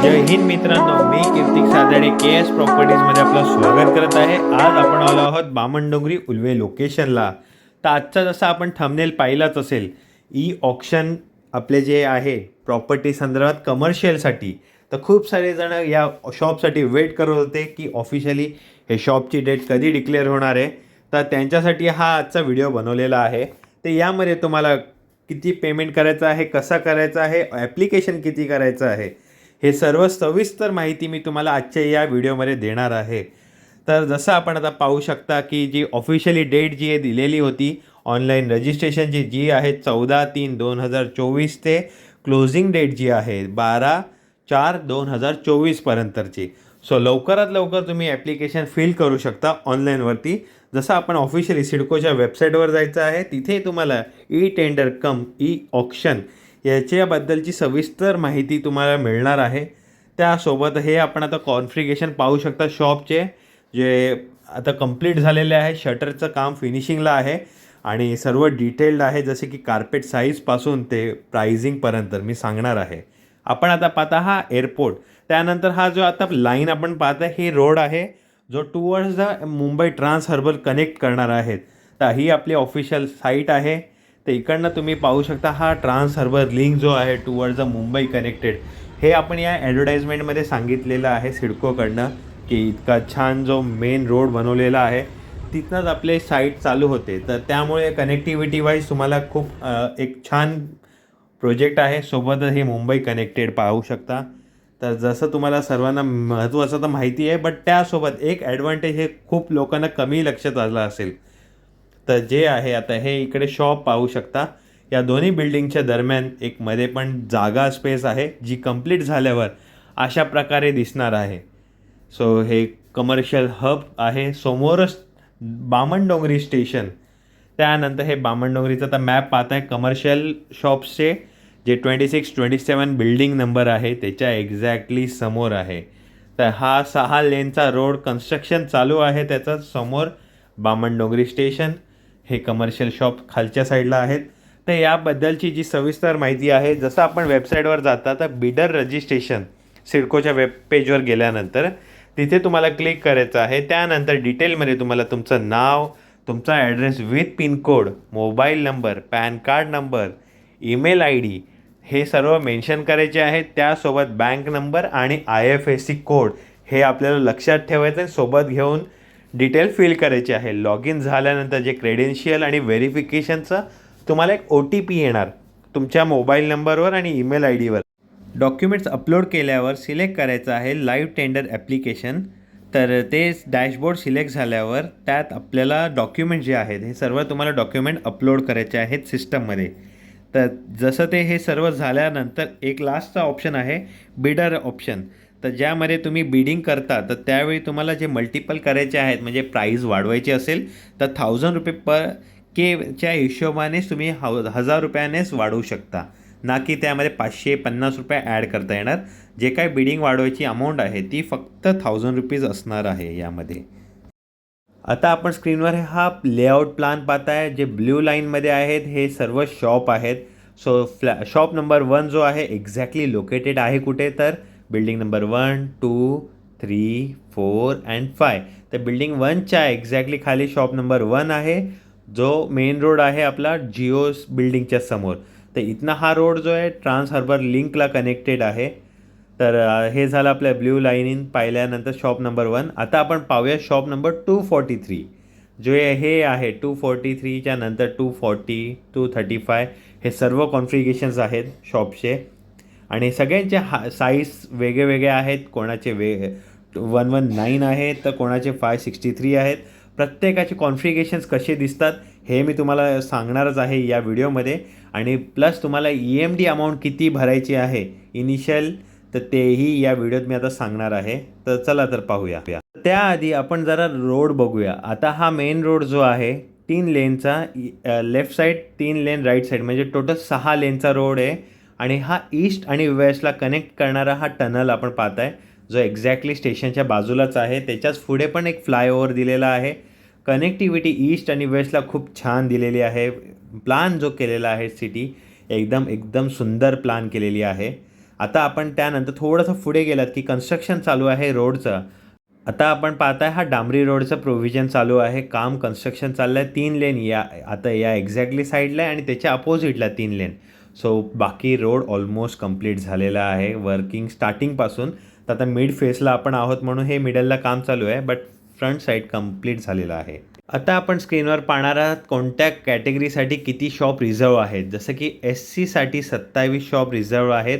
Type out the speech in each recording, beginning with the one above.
जय हिंद मित्रांनो, मी कीर्तिक सादडे KS प्रॉपर्टीजमध्ये आपलं स्वागत करत आहे. आज आपण आलो आहोत बामणडोंगरी उल्वे लोकेशनला. तर आजचा जसा आपण थंबनेल पाहिलाच असेल, ई ऑक्शन आपले जे आहे प्रॉपर्टी संदर्भात कमर्शियलसाठी, तर खूप सारे जण या शॉपसाठी वेट करत होते की ऑफिशियली हे शॉपची डेट कधी डिक्लेअर होणार आहे. तर त्यांच्यासाठी हा आजचा व्हिडिओ बनवलेला आहे. तर यामध्ये तुम्हाला किती पेमेंट करायचं आहे, कसा करायचा आहे, ॲप्लिकेशन किती करायचं आहे, हे सर्व सविस्तर माहिती मी तुम्हाला आजच्या या व्हिडिओमध्ये देणार आहे. तर जसं आपण आता पाहू शकता की जी ऑफिशियली डेट जी आहे दिलेली होती ऑनलाईन रजिस्ट्रेशनची, जी आहे 14/3/2024 ते क्लोजिंग डेट जी आहे 12/4/2024 पर्यंतची. सो लवकरात लवकर तुम्ही ॲप्लिकेशन फिल करू शकता ऑनलाईनवरती. जसं आपण ऑफिशियली सिडकोच्या वेबसाईटवर जायचं आहे, तिथे तुम्हाला ई टेंडर कम ई ऑक्शन याच्याबद्दलची सविस्तर माहिती तुम्हाला मिळणार आहे. त्यासोबत हे आपण आता कॉन्फिगरेशन पाहू शकता शॉपचे, जे आता कंप्लीट झालेले आहे. शटरचं काम फिनिशिंगला आहे आणि सर्व डिटेल्ड आहे, जसे की कार्पेट साईजपासून ते प्राइजिंगपर्यंत मी सांगणार आहे. आपण आता पाहता हा एअरपोर्ट, त्यानंतर हा जो आता लाईन आपण पाहता ही रोड आहे जो towards the Mumbai trans harbour connect करणार आहेत. तर ही आपली ऑफिशियल साईट आहे. तर इकडनं तुम्ही पाहू शकता हा ट्रान्स हार्बर लिंक जो आहे टुवर्ड्स द मुंबई कनेक्टेड, हे आपण या ॲडव्हर्टाईजमेंटमध्ये सांगितलेलं आहे सिडकोकडनं की इतका छान जो मेन रोड बनवलेला आहे तिथनंच आपले साईट चालू होते. तर त्यामुळे कनेक्टिव्हिटी वाईज तुम्हाला खूप एक छान प्रोजेक्ट आहे. सोबतच हे मुंबई कनेक्टेड पाहू शकता. तर जसं तुम्हाला सर्वांना महत्त्वाचं तर माहिती आहे, बट त्यासोबत एक ॲडव्हान्टेज हे खूप लोकांना कमी लक्षात आलं असेल. तर जे आहे आता हे इकडे शॉप पाहू शकता. या दोन्ही बिल्डिंगच्या दरम्यान एक मध्ये पण जागा स्पेस आहे, जी कंप्लीट झाल्यावर अशा प्रकारे दिसणार आहे. सो हे कमर्शियल हब आहे. समोरच बामणडोंगरी स्टेशन. त्यानंतर हे बामणडोंगरीचा आता मॅप पाहत आहे कमर्शियल शॉप्सचे, जे 26-27 बिल्डिंग नंबर आहे त्याच्या एक्झॅक्टली समोर आहे. तर हा 6 लेनचा रोड कन्स्ट्रक्शन चालू आहे, त्याचा समोर बामणडोंगरी स्टेशन, हे कमर्शियल शॉप खालच्या साईडला आहेत. तर याबद्दलची जी सविस्तर माहिती आहे, जसं आपण वेबसाईटवर जाता तर बिडर रजिस्ट्रेशन सिडकोच्या वेब पेजवर गेल्यानंतर तिथे तुम्हाला क्लिक करायचं आहे. त्यानंतर डिटेलमध्ये तुम्हाला तुमचं नाव, तुमचा address with pincode, mobile number, PAN card number, email ID हे सर्व मेन्शन करायचे आहेत. त्यासोबत बँक नंबर आणि IFSC कोड हे आपल्याला लक्षात ठेवायचं आहे, सोबत घेऊन डिटेल फिल करायचे आहे. लॉग इन झाल्यानंतर जे क्रेडेन्शियल आणि व्हेरिफिकेशनचं तुम्हाला एक OTP येणार तुमच्या मोबाईल नंबरवर आणि ईमेल IDवर. डॉक्युमेंट्स अपलोड केल्यावर सिलेक्ट करायचं आहे लाईव्ह टेंडर ॲप्लिकेशन. तर ते डॅशबोर्ड सिलेक्ट झाल्यावर त्यात आपल्याला डॉक्युमेंट जे आहेत हे सर्व तुम्हाला डॉक्युमेंट अपलोड करायचे आहेत सिस्टममध्ये. तर जसं ते हे सर्व झाल्यानंतर एक लास्टचा ऑप्शन आहे बिडर ऑप्शन. तर ज्यामध्ये तुम्ही बिडिंग करता, तर त्यावेळी तुम्हाला जे मल्टिपल करायचे आहेत, म्हणजे प्राईज वाढवायची असेल तर ₹1000 पर केच्या हिशोबानेच तुम्ही ₹1000नेच वाढवू शकता, ना की त्यामध्ये ₹550 ॲड करता येणार. जे काही बिडिंग वाढवायची अमाऊंट आहे ती फक्त ₹1000 असणार आहे यामध्ये. आता आपण स्क्रीनवर हा लेआउट प्लान पाहताय, जे ब्ल्यू लाईनमध्ये आहेत हे सर्व शॉप आहेत. सो शॉप नंबर 1 जो आहे एक्झॅक्टली लोकेटेड आहे कुठे, तर बिल्डिंग नंबर 1, 2, 3, 4 अँड 5. तर बिल्डिंग 1च्या एक्झॅक्टली खाली शॉप नंबर 1 आहे, जो मेन रोड आहे आपला जिओस बिल्डिंगच्या समोर. तर इथनं हा रोड जो आहे ट्रान्स हार्बर लिंकला कनेक्टेड आहे. तर हे झालं आपल्या ब्ल्यू लाईन पाहिल्यानंतर शॉप नंबर 1. आता आपण पाहूया शॉप नंबर 243, जे हे आहे 243च्या नंतर 240, 235 हे सर्व कॉन्फिगरेशन्स आहेत शॉपचे. आणि सगळ्यांचे साईज वेगळे आहेत. कोणाचे 119 आहेत, तर कोणाचे 563 आहेत. प्रत्येकाचे कॉन्फिगरेशन्स कसे दिसतात हे मी तुम्हाला सांगणारच आहे या व्हिडिओमध्ये. आणि प्लस तुम्हाला EMD अमाऊंट किती भरायची आहे इनिशियल, तर तेही या व्हिडिओत मी आता सांगणार आहे. तर चला तर पाहूया. त्याआधी आपण जरा रोड बघूया. आता हा मेन रोड जो आहे 3 लेनचा, लेफ्ट साईड 3 लेन, राईट साईड म्हणजे टोटल 6 लेनचा रोड आहे. आणि हा ईस्ट आणि वेस्टला कनेक्ट करणारा हा टनल आपण पाहत आहे, जो एक्झॅक्टली स्टेशनच्या बाजूलाच आहे. त्याच्याच पुढे पण एक फ्लायओव्हर दिलेला आहे. कनेक्टिव्हिटी ईस्ट आणि वेस्टला खूप छान दिलेली आहे. प्लान जो केलेला आहे सिटी एकदम सुंदर प्लान केलेली आहे. आता आपण त्यानंतर थोडंसं पुढे गेलात की कन्स्ट्रक्शन चालू आहे रोडचं. आता आपण पाहताय हा डांबरी रोडचं प्रोव्हिजन चालू आहे. काम कन्स्ट्रक्शन चाललं आहे. 3 लेन या आता या एक्झॅक्टली साईडला आहे आणि त्याच्या अपोजिटला 3 लेन. सो बाकी रोड ऑलमोस्ट कंप्लीट झालेला आहे वर्किंग स्टार्टिंगपासून. तर आता मिड फेसला आपण आहोत म्हणून हे मिडलला काम चालू आहे, बट फ्रंट साईड कंप्लीट झालेलं आहे. आता आपण स्क्रीनवर पाहणार आहात कोणत्या कॅटेगरीसाठी किती शॉप रिझर्व आहेत. जसं की SCसाठी 27 शॉप रिझर्व आहेत,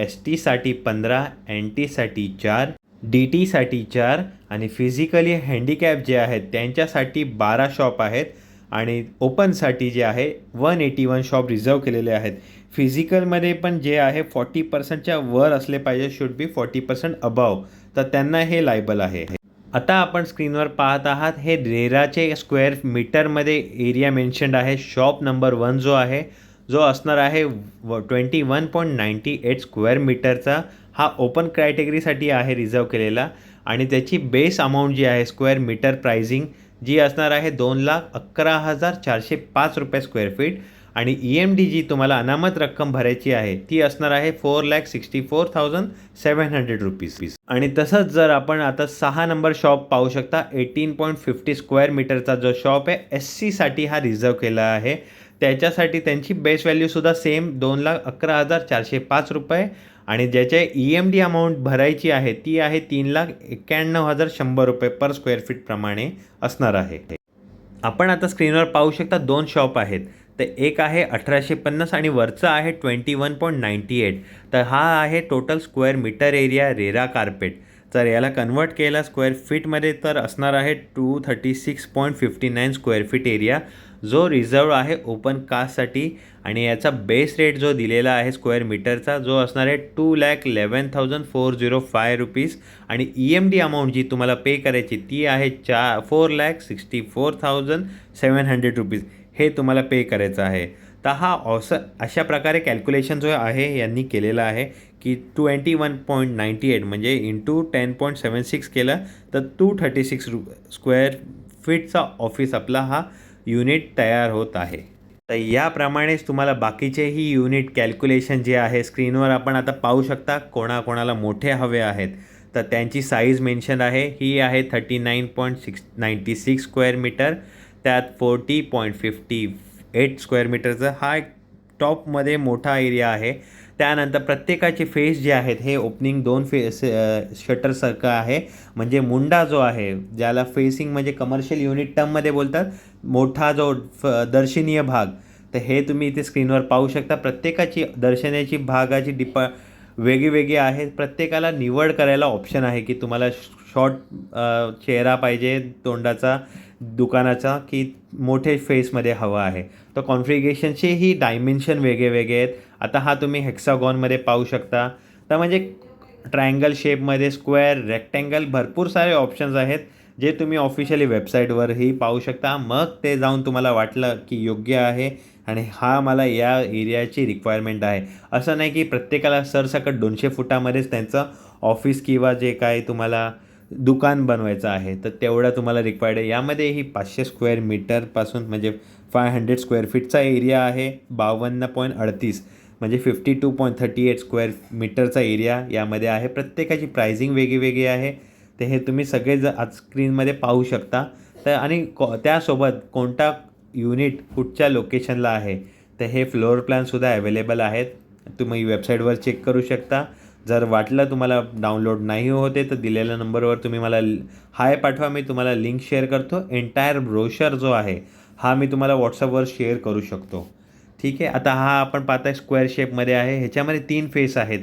STसाठी 15, NTसाठी 4, DTसाठी 4 आणि फिजिकली हँडिकॅप जे आहेत त्यांच्यासाठी 12 शॉप आहेत आणि ओपनसाठी जे आहे 181 शॉप रिझर्व केलेले आहेत. फिजिकलमध्ये पण जे आहे 40%च्या वर असले पाहिजे, शुड बी 40% अबाव, तर त्यांना हे लायबल आहे. आता आपण स्क्रीनवर पाहत आहात हे रेराचे स्क्वेअर मीटरमध्ये एरिया मेन्शन्ड आहे. शॉप नंबर 1 जो आहे जो असणार आहे 21.98 स्क्वेअर मीटरचा, हा ओपन कॅटेगरीसाठी आहे रिझर्व केलेला आणि त्याची बेस अमाऊंट जी आहे स्क्वेअर मीटर प्राइसिंग जी असणार आहे 2,11,405 रुपये स्क्वेअर फीट आणि EMD जी तुम्हाला अनामत रक्कम भरायची आहे ती असणार आहे 4,64,700 रुपीज. आणि तसंच जर आपण आता 6 नंबर शॉप पाहू शकता 18.50 स्क्वेअर मीटरचा जो शॉप आहे SCसाठी हा रिझर्व केला आहे. त्याच्यासाठी त्यांची बेस व्हॅल्यूसुद्धा सेम 2,11,405 रुपये आणि ज्याचे EMD अमाऊंट भरायची आहे ती आहे 3,91,100 रुपये पर स्क्वेअर फीट प्रमाणे असणार आहे. आपण आता स्क्रीनवर पाहू शकता 2 शॉप आहेत. तर एक आहे 1,850 आणि वरचं आहे 21.98. तर हा आहे total square metre area RERA carpet. तर याला कन्वर्ट केला स्क्वेअर फीटमध्ये तर असणार आहे 236.59 स्क्वेअर फीट एरिया जो रिझर्व आहे ओपन कास्टसाठी आणि याचा बेस रेट जो दिलेला आहे स्क्वेअर मीटरचा जो असणार आहे 2,11,405 रुपीज आणि EMD अमाऊंट जी तुम्हाला पे करायची ती आहे 4,64,700 रुपीज हे तुम्हाला पे करायचं आहे. तर हा अशा प्रकारे कॅल्क्युलेशन जो आहे यांनी केलेला आहे की 21.98 म्हणजे इंटू 10.76 केलं तर 236 स्क्वेअर फीटचा ऑफिस आपला हा युनिट तयार होत आहे. तर याप्रमाणेच तुम्हाला बाकीचेही युनिट कॅल्क्युलेशन जे आहे स्क्रीनवर आपण आता पाहू शकता. कोणाकोणाला मोठे हवे आहेत तर त्यांची साईज मेन्शन आहे. ही आहे 39.96 स्क्वेअर मीटर, त्यात 40.58 स्क्वेअर मीटरचा हा एक टॉपमध्ये मोठा एरिया आहे. त्यानंतर प्रत्येकाचे फेस जे आहेत हे ओपनिंग 2 शटरसारखं आहे. म्हणजे मुंडा जो आहे ज्याला फेसिंग म्हणजे कमर्शियल युनिट टर्ममध्ये बोलतात, मोठा जो दर्शनीय भाग, तर हे तुम्ही इथे स्क्रीनवर पाहू शकता. प्रत्येकाची दर्शनाची भागाची वेगळी आहे. प्रत्येकाला निवड करायला ऑप्शन आहे की तुम्हाला शॉर्ट चेहरा पाहिजे तोंडाचा दुकानाचा की मोठे फेसमध्ये हवा आहे. तर कॉन्फिगरेशनचे डायमेन्शन वेगळे आहेत. आता हा तुम्ही हेक्सागॉनमध्ये पाहू शकता. तर म्हणजे ट्रायंगल शेपमध्ये, स्क्वेअर, रेक्टँगल भरपूर सारे ऑप्शन्स आहेत जे तुम्ही ऑफिशियली वेबसाईटवरही पाहू शकता. मग ते जाऊन तुम्हाला वाटलं की योग्य आहे आणि हा मला या एरियाची रिक्वायरमेंट आहे, असं नाही की प्रत्येकाला सरसकट 200 फुटामध्येच त्यांचं ऑफिस किंवा जे काय तुम्हाला दुकान बनवायचं आहे तर तेवढं तुम्हाला रिक्वायर्ड आहे. यामध्येही 500 स्क्वेअर मीटरपासून म्हणजे 500 स्क्वेअर फीटचा एरिया आहे. 52.38 म्हणजे 52.38 स्क्वेअर मीटरचा एरिया यामध्ये आहे. प्रत्येकाची प्राइसिंग वेगळी आहे. तर हे तुम्ही सगळे आज स्क्रीनमध्ये पाहू शकता. तर आणि त्यासोबत कोणता युनिट कुठच्या लोकेशनला आहे तर हे फ्लोअर प्लॅनसुद्धा अवेलेबल आहेत. तुम्ही वेबसाईटवर चेक करू शकता. जर वाटलं तुम्हाला डाउनलोड नाही होते तर दिलेल्या नंबरवर तुम्ही मला हाय पाठवा, मी तुम्हाला लिंक शेअर करतो. एंटायर ब्रोशर जो आहे हा मी तुम्हाला व्हॉट्सअपवर शेअर करू शकतो. ठीक आहे. आता हा आपण पाहताय स्क्वेअर शेपमध्ये आहे. ह्याच्यामध्ये 3 फेस आहेत.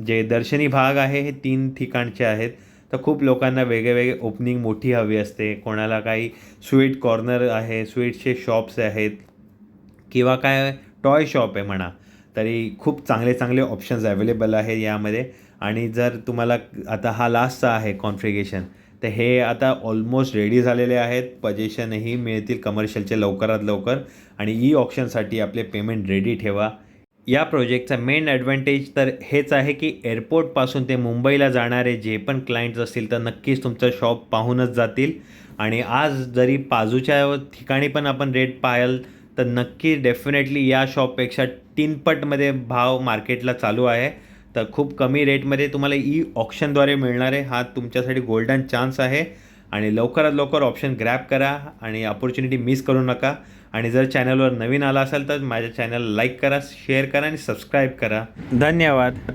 जे दर्शनी भाग आहे हे 3 ठिकाणचे आहेत. तर खूप लोकांना वेगळे ओपनिंग मोठी हवी असते. कोणाला काही स्वीट कॉर्नर आहे, स्वीटचे शॉप्स आहेत किंवा काय टॉय शॉप आहे म्हणा, तरी खूप चांगले ऑप्शन्स अवेलेबल आहे यामध्ये. आणि जर तुम्हाला आता हा लास्टचा आहे कॉन्फिगरेशन, तर हे आता ऑलमोस्ट रेडी झालेले आहेत. पोझिशनही मिळतील कमर्शियलचे लवकरात लवकर आणि ऑप्शनसाठी आपले पेमेंट रेडी ठेवा. या प्रोजेक्टचा मेन ॲडव्हान्टेज तर हेच आहे की एअरपोर्टपासून ते मुंबईला जाणारे जे पण क्लायंट्स असतील तर नक्कीच तुमचं शॉप पाहूनच जातील. आणि आज जरी बाजूच्या ठिकाणी पण आपण रेट पाहाल तर नक्की डेफिनेटली या शॉपपेक्षा 3 पटमध्ये भाव मार्केटला चालू आहे. तर खूप कमी रेटमध्ये तुम्हाला ई ऑप्शनद्वारे मिळणार आहे. हा तुमच्यासाठी गोल्डन चान्स आहे आणि लवकरात लवकर ऑप्शन ग्रॅब करा आणि अपॉर्च्युनिटी मिस करू नका. आणि जर चॅनलवर नवीन आला असाल तर माझ्या चॅनलला लाईक करा, शेअर करा आणि सबस्क्राईब करा. धन्यवाद.